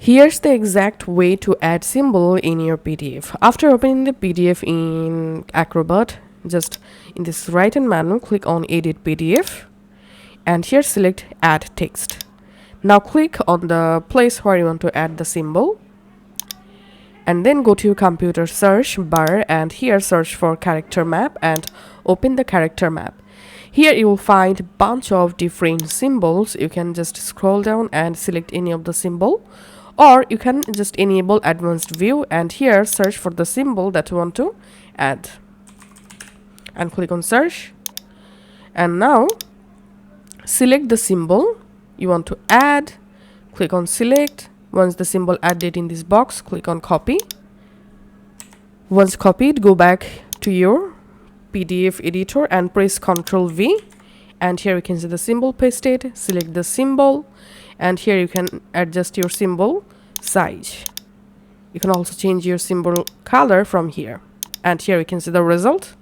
Here's the exact way to add symbol in your PDF. After opening the PDF in Acrobat, just in this right hand menu, click on Edit PDF and here select Add Text. Now click on the place where you want to add the symbol and then go to your computer search bar and here search for character map and open the character map. Here you will find a bunch of different symbols. You can just scroll down and select any of the symbol, or you can just enable advanced view and here search for the symbol that you want to add and click on search. And now select the symbol you want to add, click on select. Once the symbol added in this box, click on copy. Once copied, go back to your PDF editor and press Ctrl V and here you can see the symbol pasted. Select the symbol and here you can adjust your symbol size. You can also change your symbol color from here and here you can see the result.